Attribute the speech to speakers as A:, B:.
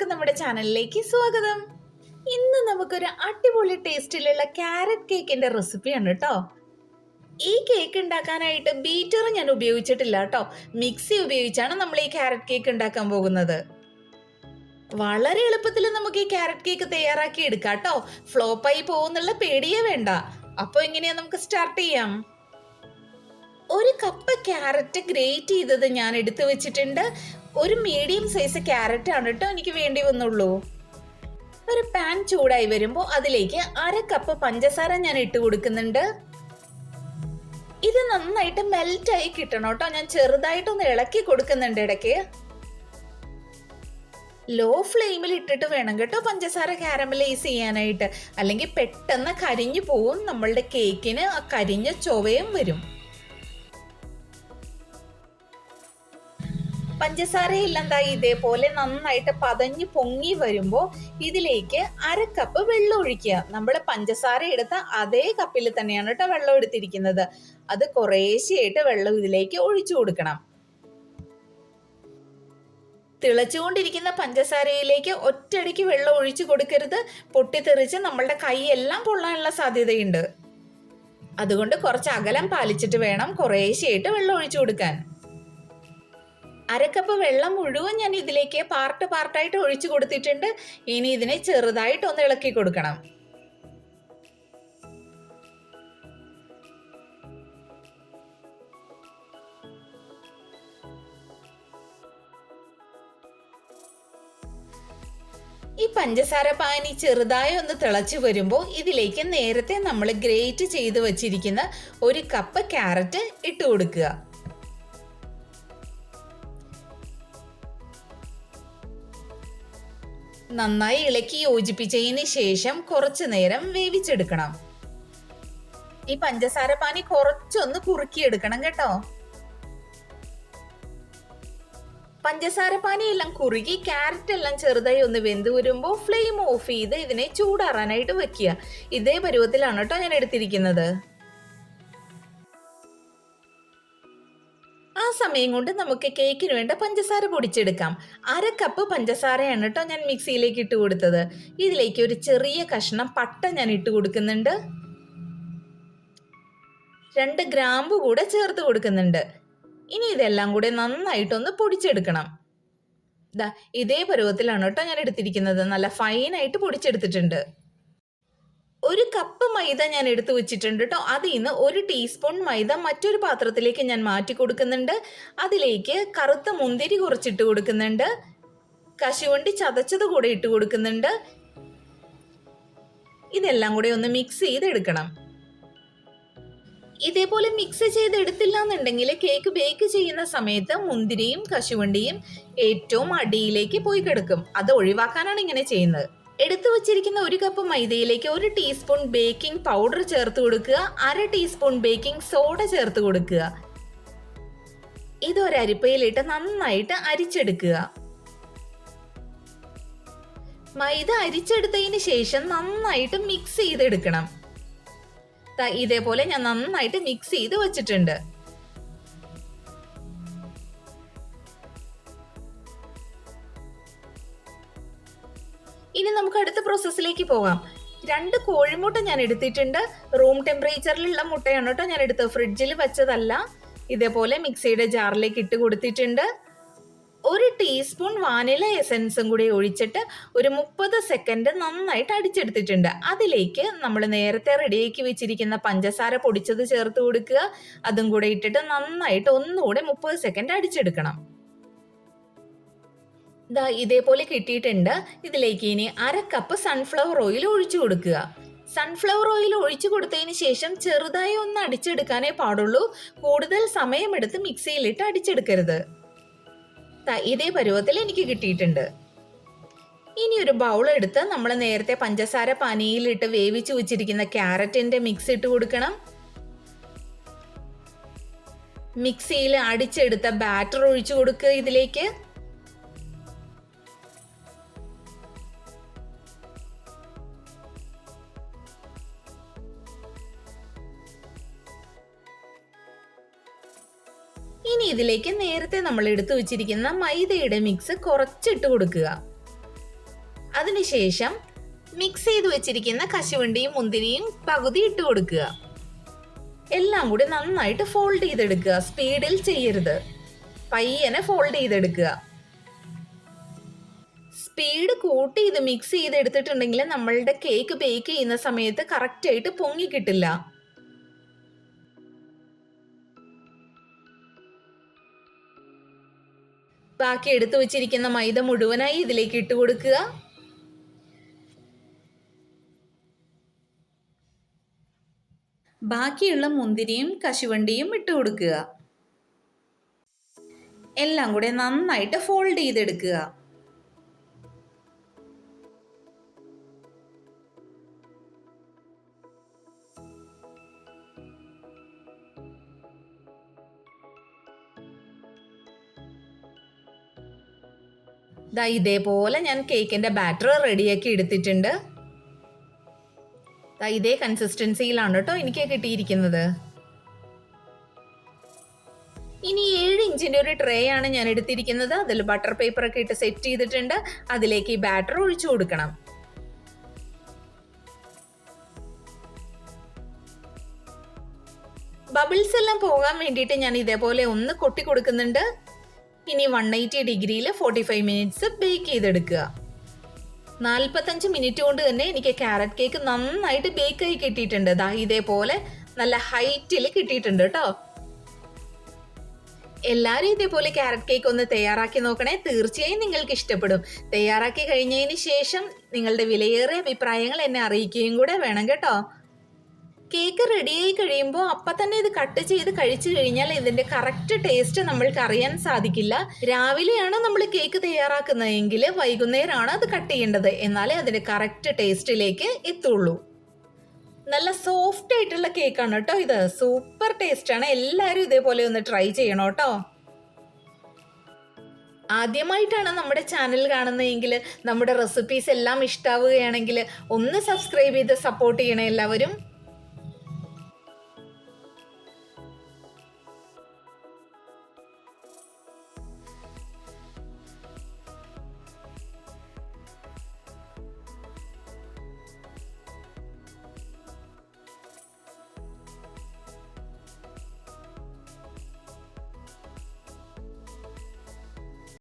A: എല്ലാവർക്കും നമ്മുടെ ചാനലിലേക്ക് സ്വാഗതം. ഇന്ന് നമുക്കൊരു അടിപൊളി ടേസ്റ്റിലുള്ള ക്യാരറ്റ് കേക്കിന്റെ റെസിപ്പിയാണ് കേട്ടോ. ഈ കേക്ക് ഉണ്ടാക്കാനായിട്ട് ബീറ്റർ ഞാൻ ഉപയോഗിച്ചിട്ടില്ല കേട്ടോ. മിക്സി ഉപയോഗിച്ചാണ് നമ്മൾ ഈ ക്യാരറ്റ് കേക്ക് ഉണ്ടാക്കാൻ പോകുന്നത്. വളരെ എളുപ്പത്തിൽ നമുക്ക് ഈ ക്യാരറ്റ് കേക്ക് തയ്യാറാക്കി എടുക്കാം കേട്ടോ. ഫ്ലോപ്പായി പോകുന്നുള്ള പേടിയേ വേണ്ട. അപ്പോൾ എങ്ങനെയാ നമുക്ക് സ്റ്റാർട്ട് ചെയ്യാം. ഒരു കപ്പ് ക്യാരറ്റ് ഗ്രേറ്റ് ചെയ്തത് ഞാൻ എടുത്തു വെച്ചിട്ടുണ്ട്. ഒരു മീഡിയം സൈസ് ക്യാരറ്റ് ആണ് കേട്ടോ എനിക്ക് വേണ്ടി വന്നുള്ളൂ. ഒരു പാൻ ചൂടായി വരുമ്പോൾ അതിലേക്ക് 1/2 കപ്പ് പഞ്ചസാര ഞാൻ ഇട്ട് കൊടുക്കുന്നുണ്ട്. ഇത് നന്നായിട്ട് മെൽറ്റ് ആയി കിട്ടണം കേട്ടോ. ഞാൻ ചെറുതായിട്ടൊന്ന് ഇളക്കി കൊടുക്കുന്നുണ്ട് ഇടയ്ക്ക്. ലോ ഫ്ലെയിമിൽ ഇട്ടിട്ട് വേണം കേട്ടോ പഞ്ചസാര കാരമലൈസ് ചെയ്യാനായിട്ട്. അല്ലെങ്കിൽ പെട്ടെന്ന് കരിഞ്ഞു പോവും. നമ്മളുടെ കേക്കിന് ആ കരിഞ്ഞ ചൊവയും വരും. പഞ്ചസാരയെല്ലാം ഇതേപോലെ നന്നായിട്ട് പതഞ്ഞ് പൊങ്ങി വരുമ്പോൾ ഇതിലേക്ക് 1/2 കപ്പ് വെള്ളം ഒഴിക്കുക. നമ്മൾ പഞ്ചസാര എടുത്ത അതേ കപ്പിൽ തന്നെയാണ് കേട്ടോ വെള്ളം എടുത്തിരിക്കുന്നത്. അത് കുറേശ്ശെയായിട്ട് വെള്ളം ഇതിലേക്ക് ഒഴിച്ചു കൊടുക്കണം. തിളച്ചുകൊണ്ടിരിക്കുന്ന പഞ്ചസാരയിലേക്ക് ഒറ്റയടിക്ക് വെള്ളം ഒഴിച്ചു കൊടുക്കരുത്. പൊട്ടിത്തെറിച്ച് നമ്മളുടെ കൈയെല്ലാം പൊള്ളാനുള്ള സാധ്യതയുണ്ട്. അതുകൊണ്ട് കുറച്ച് അകലം പാലിച്ചിട്ട് വേണം കുറേശ്ശെയായിട്ട് വെള്ളം ഒഴിച്ചു കൊടുക്കാൻ. 1/2 കപ്പ് വെള്ളം മുഴുവൻ ഞാൻ ഇതിലേക്ക് പാർട്ടായിട്ട് ഒഴിച്ചു കൊടുത്തിട്ടുണ്ട്. ഇനി ഇതിനെ ചെറുതായിട്ടൊന്ന് ഇളക്കി കൊടുക്കണം. ഈ പഞ്ചസാര പാനി ചെറുതായി ഒന്ന് തിളച്ചു വരുമ്പോൾ ഇതിലേക്ക് നേരത്തെ നമ്മൾ ഗ്രേറ്റ് ചെയ്ത് വെച്ചിരിക്കുന്ന 1 കപ്പ് ക്യാരറ്റ് ഇട്ട് കൊടുക്കുക. നന്നായി ഇളക്കി യോജിപ്പിച്ചതിന് ശേഷം കുറച്ചു നേരം വേവിച്ചെടുക്കണം. ഈ പഞ്ചസാര പാനി കുറച്ചൊന്ന് കുറുക്കിയെടുക്കണം കേട്ടോ. പഞ്ചസാര പാനി എല്ലാം കുറുകി ക്യാരറ്റ് എല്ലാം ചെറുതായി ഒന്ന് വെന്ത് വരുമ്പോൾ ഫ്ലെയിം ഓഫ് ചെയ്ത് ഇതിനെ ചൂടാറാനായിട്ട് വെക്കുക. ഇതേ പരുവത്തിലാണ് കേട്ടോ ഞാൻ എടുത്തിരിക്കുന്നത്. ആ സമയം കൊണ്ട് നമുക്ക് കേക്കിന് വേണ്ട പഞ്ചസാര പൊടിച്ചെടുക്കാം. 1/2 കപ്പ് പഞ്ചസാരയാണ് കേട്ടോ ഞാൻ മിക്സിയിലേക്ക് ഇട്ട് കൊടുത്തത്. ഇതിലേക്ക് ഒരു ചെറിയ കഷ്ണം പട്ട ഞാൻ ഇട്ട് കൊടുക്കുന്നുണ്ട്. 2 ഗ്രാമ്പു കൂടെ ചേർത്ത് കൊടുക്കുന്നുണ്ട്. ഇനി ഇതെല്ലാം കൂടെ നന്നായിട്ടൊന്ന് പൊടിച്ചെടുക്കണം. ഇതേ പരുവത്തിലാണ് കേട്ടോ ഞാൻ എടുത്തിരിക്കുന്നത്. നല്ല ഫൈനായിട്ട് പൊടിച്ചെടുത്തിട്ടുണ്ട്. 1 കപ്പ് മൈദ ഞാൻ എടുത്തു വെച്ചിട്ടുണ്ട് കേട്ടോ. അതിൽ നിന്ന് 1 ടീസ്പൂൺ മൈദ മറ്റൊരു പാത്രത്തിലേക്ക് ഞാൻ മാറ്റി കൊടുക്കുന്നുണ്ട്. അതിലേക്ക് കറുത്ത മുന്തിരി കുറച്ചിട്ട് കൊടുക്കുന്നുണ്ട്. കശുവണ്ടി ചതച്ചത് കൂടെ ഇട്ട് കൊടുക്കുന്നുണ്ട്. ഇതെല്ലാം കൂടെ ഒന്ന് മിക്സ് ചെയ്തെടുക്കണം. ഇതേപോലെ മിക്സ് ചെയ്തെടുത്തില്ല എന്നുണ്ടെങ്കിൽ കേക്ക് ബേക്ക് ചെയ്യുന്ന സമയത്ത് മുന്തിരിയും കശുവണ്ടിയും ഏറ്റവും അടിയിലേക്ക് പോയി കിടക്കും. അത് ഒഴിവാക്കാനാണ് ഇങ്ങനെ ചെയ്യുന്നത്. എടുത്തു വച്ചിരിക്കുന്ന 1 കപ്പ് മൈദയിലേക്ക് 1 ടീസ്പൂൺ ബേക്കിംഗ് പൗഡർ ചേർത്ത് കൊടുക്കുക. 1/2 ടീസ്പൂൺ ബേക്കിംഗ് സോഡ ചേർത്ത് കൊടുക്കുക. ഇതൊരു അരിപ്പയിലിട്ട് നന്നായിട്ട് അരിച്ചെടുക്കുക. മൈദ അരിച്ചെടുത്തതിന് ശേഷം നന്നായിട്ട് മിക്സ് ചെയ്തെടുക്കണം. ഇതേപോലെ ഞാൻ നന്നായിട്ട് മിക്സ് ചെയ്ത് വെച്ചിട്ടുണ്ട്. ഇനി നമുക്ക് അടുത്ത പ്രോസസ്സിലേക്ക് പോകാം. 2 കോഴിമുട്ട ഞാൻ എടുത്തിട്ടുണ്ട്. റൂം ടെമ്പറേച്ചറിലുള്ള മുട്ടയാണ് കേട്ടോ ഞാൻ എടുത്തത്. ഫ്രിഡ്ജിൽ വെച്ചതല്ല. ഇതേപോലെ മിക്സിയുടെ ജാറിലേക്ക് ഇട്ട് കൊടുത്തിട്ടുണ്ട്. 1 ടീസ്പൂൺ വാനില എസൻസും കൂടി ഒഴിച്ചിട്ട് ഒരു 30 സെക്കൻഡ് നന്നായിട്ട് അടിച്ചെടുത്തിട്ടുണ്ട്. അതിലേക്ക് നമ്മൾ നേരത്തെ റെഡിയാക്കി വെച്ചിരിക്കുന്ന പഞ്ചസാര പൊടിച്ചത് ചേർത്ത് കൊടുക്കുക. അതും കൂടെ ഇട്ടിട്ട് നന്നായിട്ട് ഒന്നുകൂടെ 30 സെക്കൻഡ് അടിച്ചെടുക്കണം. ഇതേപോലെ കിട്ടിയിട്ടുണ്ട്. ഇതിലേക്ക് ഇനി 1/2 കപ്പ് സൺഫ്ലവർ ഓയിൽ ഒഴിച്ചു കൊടുക്കുക. സൺഫ്ലവർ ഓയിൽ ഒഴിച്ചു കൊടുത്തതിന് ശേഷം ചെറുതായി ഒന്ന് അടിച്ചെടുക്കാനേ പാടുള്ളൂ. കൂടുതൽ സമയമെടുത്ത് മിക്സിയിലിട്ട് അടിച്ചെടുക്കരുത്. ഇതേ പരുവത്തിൽ എനിക്ക് കിട്ടിയിട്ടുണ്ട്. ഇനി ഒരു ബൗൾ എടുത്ത് നമ്മൾ നേരത്തെ പഞ്ചസാര പാനിയിലിട്ട് വേവിച്ചു വെച്ചിരിക്കുന്ന ക്യാരറ്റിന്റെ മിക്സ് ഇട്ട് കൊടുക്കണം. മിക്സിയിൽ അടിച്ചെടുത്ത ബാറ്റർ ഒഴിച്ചു കൊടുക്കുക ഇതിലേക്ക്. ഇനി ഇതിലേക്ക് നേരത്തെ നമ്മൾ എടുത്തു വെച്ചിരിക്കുന്ന മൈദയുടെ മിക്സ് കുറച്ചിട്ട് കൊടുക്കുക. അതിനുശേഷം മിക്സ് ചെയ്ത് വെച്ചിരിക്കുന്ന കശുവണ്ടിയും മുന്തിരിയും പകുതി ഇട്ട് കൊടുക്കുക. എല്ലാം കൂടി നന്നായിട്ട് ഫോൾഡ് ചെയ്തെടുക്കുക. സ്പീഡിൽ ചെയ്യരുത്, പയ്യനെ ഫോൾഡ് ചെയ്തെടുക്കുക. സ്പീഡ് കൂട്ടി ഇത് മിക്സ് ചെയ്തെടുത്തിട്ടുണ്ടെങ്കിൽ നമ്മളുടെ കേക്ക് ബേക്ക് ചെയ്യുന്ന സമയത്ത് കറക്റ്റായിട്ട് പൊങ്ങി കിട്ടില്ല. ബാക്കി എടുത്തു വെച്ചിരിക്കുന്ന മൈദ മുഴുവനായി ഇതിലേക്ക് ഇട്ട് കൊടുക്കുക. ബാക്കിയുള്ള മുന്തിരിയും കശുവണ്ടിയും ഇട്ട് കൊടുക്കുക. എല്ലാം കൂടെ നന്നായിട്ട് ഫോൾഡ് ചെയ്തെടുക്കുക. ദാ ഇതേപോലെ ഞാൻ കേക്കിന്റെ ബാറ്റർ റെഡിയാക്കി എടുത്തിട്ടുണ്ട്. ഇതേ കൺസിസ്റ്റൻസിയിലാണ് കേട്ടോ എനിക്ക് കിട്ടിയിരിക്കുന്നത്. ഇനി 7 ഇഞ്ചിന്റെ ഒരു ട്രേ ആണ് ഞാൻ എടുത്തിരിക്കുന്നത്. അതിൽ ബട്ടർ പേപ്പർ ഒക്കെ ഇട്ട് സെറ്റ് ചെയ്തിട്ടുണ്ട്. അതിലേക്ക് ഈ ബാറ്റർ ഒഴിച്ചു കൊടുക്കണം. ബബിൾസ് എല്ലാം പോകാൻ വേണ്ടിയിട്ട് ഞാൻ ഇതേപോലെ ഒന്ന് കൊട്ടി കൊടുക്കുന്നുണ്ട്. ഇനി 180 ഡിഗ്രിയിൽ 45 മിനിറ്റ്സ് ബേക്ക് ചെയ്തെടുക്കുക. 45 മിനിറ്റ് കൊണ്ട് തന്നെ എനിക്ക് ക്യാരറ്റ് കേക്ക് നന്നായിട്ട് ബേക്കായി കിട്ടിയിട്ടുണ്ട്. ദാ ഇതേപോലെ നല്ല ഹൈറ്റിൽ കിട്ടിയിട്ടുണ്ട് കേട്ടോ. എല്ലാവരും ഇതേപോലെ ക്യാരറ്റ് കേക്ക് ഒന്ന് തയ്യാറാക്കി നോക്കണേ. തീർച്ചയായും നിങ്ങൾക്ക് ഇഷ്ടപ്പെടും. തയ്യാറാക്കി കഴിഞ്ഞതിന് ശേഷം നിങ്ങളുടെ വിലയേറിയ അഭിപ്രായങ്ങൾ എന്നെ അറിയിക്കുകയും കൂടെ വേണം കേട്ടോ. കേക്ക് റെഡിയായി കഴിയുമ്പോൾ അപ്പം തന്നെ ഇത് കട്ട് ചെയ്ത് കഴിച്ചു കഴിഞ്ഞാൽ ഇതിന്റെ കറക്റ്റ് ടേസ്റ്റ് നമ്മൾക്ക് അറിയാൻ സാധിക്കില്ല. രാവിലെയാണ് നമ്മൾ കേക്ക് തയ്യാറാക്കുന്നതെങ്കിൽ വൈകുന്നേരമാണ് അത് കട്ട് ചെയ്യേണ്ടത്. എന്നാലേ അതിന്റെ കറക്റ്റ് ടേസ്റ്റിലേക്ക് എത്തുള്ളൂ. നല്ല സോഫ്റ്റ് ആയിട്ടുള്ള കേക്കാണ് കേട്ടോ ഇത്. സൂപ്പർ ടേസ്റ്റ് ആണ്. എല്ലാവരും ഇതേപോലെ ഒന്ന് ട്രൈ ചെയ്യണം കേട്ടോ. ആദ്യമായിട്ടാണ് നമ്മുടെ ചാനൽ കാണുന്നതെങ്കിൽ നമ്മുടെ റെസിപ്പീസ് എല്ലാം ഇഷ്ടാവുകയാണെങ്കിൽ ഒന്ന് സബ്സ്ക്രൈബ് ചെയ്ത് സപ്പോർട്ട് ചെയ്യണേ എല്ലാവരും.